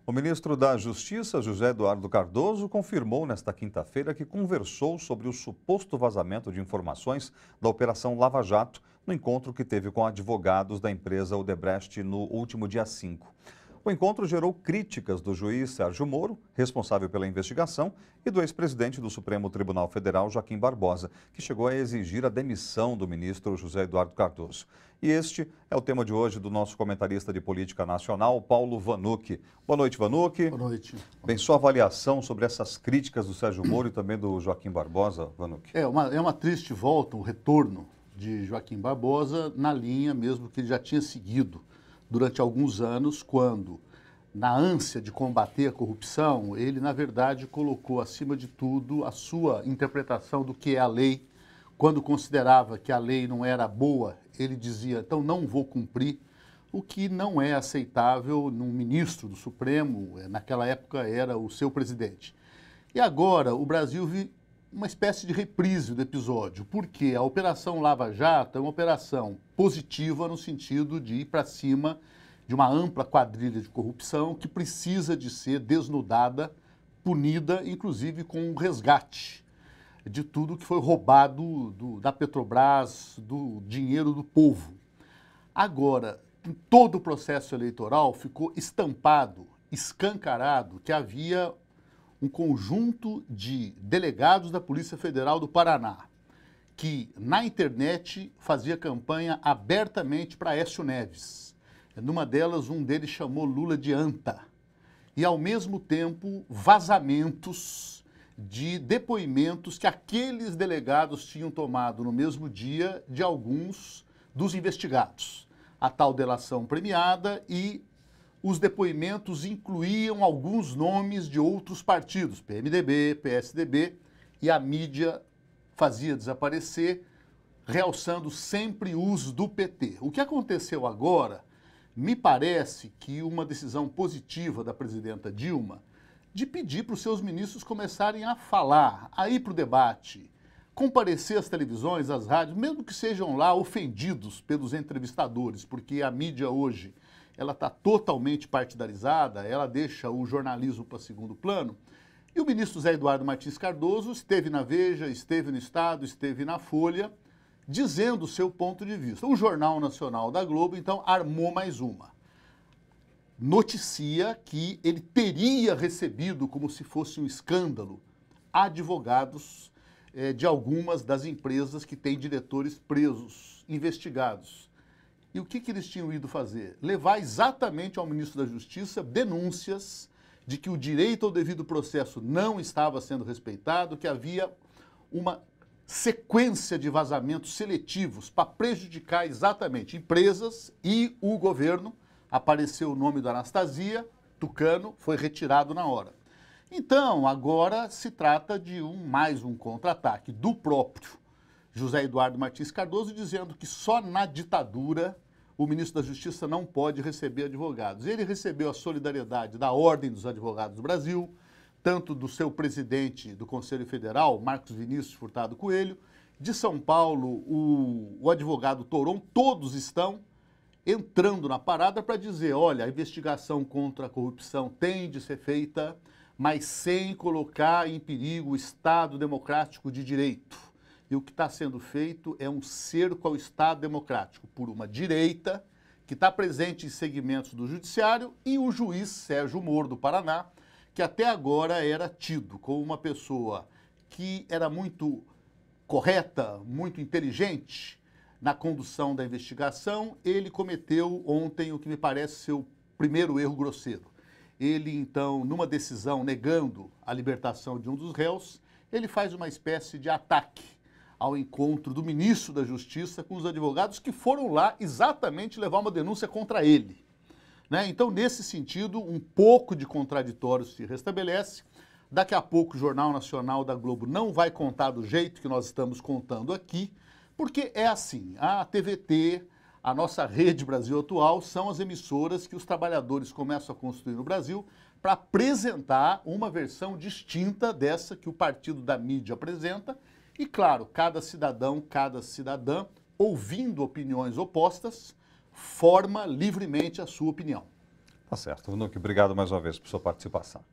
O ministro da Justiça, José Eduardo Cardoso, confirmou nesta quinta-feira que conversou sobre o suposto vazamento de informações da Operação Lava Jato no encontro que teve com advogados da empresa Odebrecht no último dia 5. O encontro gerou críticas do juiz Sérgio Moro, responsável pela investigação, e do ex-presidente do Supremo Tribunal Federal, Joaquim Barbosa, que chegou a exigir a demissão do ministro José Eduardo Cardoso. E este é o tema de hoje do nosso comentarista de política nacional, Paulo Vanucchi. Boa noite, Vanucchi. Boa noite. Bem, sua avaliação sobre essas críticas do Sérgio Moro e também do Joaquim Barbosa, Vanucchi? É uma triste volta, um retorno de Joaquim Barbosa na linha mesmo que ele já tinha seguido durante alguns anos, quando, na ânsia de combater a corrupção, ele, na verdade, colocou acima de tudo a sua interpretação do que é a lei. Quando considerava que a lei não era boa, ele dizia, então não vou cumprir, o que não é aceitável num ministro do Supremo, naquela época era o seu presidente. E agora o Brasil vive uma espécie de reprise do episódio, porque a Operação Lava Jato é uma operação positiva no sentido de ir para cima de uma ampla quadrilha de corrupção que precisa de ser desnudada, punida, inclusive com um resgate de tudo que foi roubado da Petrobras, do dinheiro do povo. Agora, em todo o processo eleitoral ficou estampado, escancarado, que havia um conjunto de delegados da Polícia Federal do Paraná que, na internet, fazia campanha abertamente para Aécio Neves. Numa delas, um deles chamou Lula de anta. E, ao mesmo tempo, vazamentos de depoimentos que aqueles delegados tinham tomado no mesmo dia de alguns dos investigados. A tal delação premiada, e os depoimentos incluíam alguns nomes de outros partidos, PMDB, PSDB, e a mídia fazia desaparecer, realçando sempre os do PT. O que aconteceu agora, me parece que uma decisão positiva da presidenta Dilma de pedir para os seus ministros começarem a falar, a ir para o debate, comparecer às televisões, às rádios, mesmo que sejam lá ofendidos pelos entrevistadores, porque a mídia hoje ela está totalmente partidarizada, ela deixa o jornalismo para segundo plano. E o ministro José Eduardo Martins Cardoso esteve na Veja, esteve no Estado, esteve na Folha, dizendo o seu ponto de vista. O Jornal Nacional da Globo, então, armou mais uma. Noticia que ele teria recebido, como se fosse um escândalo, advogados de algumas das empresas que têm diretores presos, investigados. E o que eles tinham ido fazer? Levar exatamente ao ministro da Justiça denúncias de que o direito ao devido processo não estava sendo respeitado, que havia uma sequência de vazamentos seletivos para prejudicar exatamente empresas e o governo. Apareceu o nome da Anastasia, Tucano, foi retirado na hora. Então, agora se trata de mais um contra-ataque do próprio José Eduardo Martins Cardoso, dizendo que só na ditadura o ministro da Justiça não pode receber advogados. Ele recebeu a solidariedade da Ordem dos Advogados do Brasil, tanto do seu presidente do Conselho Federal, Marcos Vinícius Furtado Coelho, de São Paulo, o advogado Toron, todos estão entrando na parada para dizer, olha, a investigação contra a corrupção tem de ser feita, mas sem colocar em perigo o Estado democrático de direito. E o que está sendo feito é um cerco ao Estado democrático por uma direita que está presente em segmentos do judiciário e o juiz Sérgio Moro do Paraná, que até agora era tido como uma pessoa que era muito correta, muito inteligente na condução da investigação. Ele cometeu ontem o que me parece ser o primeiro erro grosseiro. Ele, então, numa decisão negando a libertação de um dos réus, ele faz uma espécie de ataque ao encontro do ministro da Justiça com os advogados que foram lá exatamente levar uma denúncia contra ele. Então, nesse sentido, um pouco de contraditório se restabelece. Daqui a pouco o Jornal Nacional da Globo não vai contar do jeito que nós estamos contando aqui, porque é assim, a TVT, a nossa Rede Brasil Atual, são as emissoras que os trabalhadores começam a construir no Brasil para apresentar uma versão distinta dessa que o partido da mídia apresenta. E, claro, cada cidadão, cada cidadã, ouvindo opiniões opostas, forma livremente a sua opinião. Tá certo. Vnucci, obrigado mais uma vez por sua participação.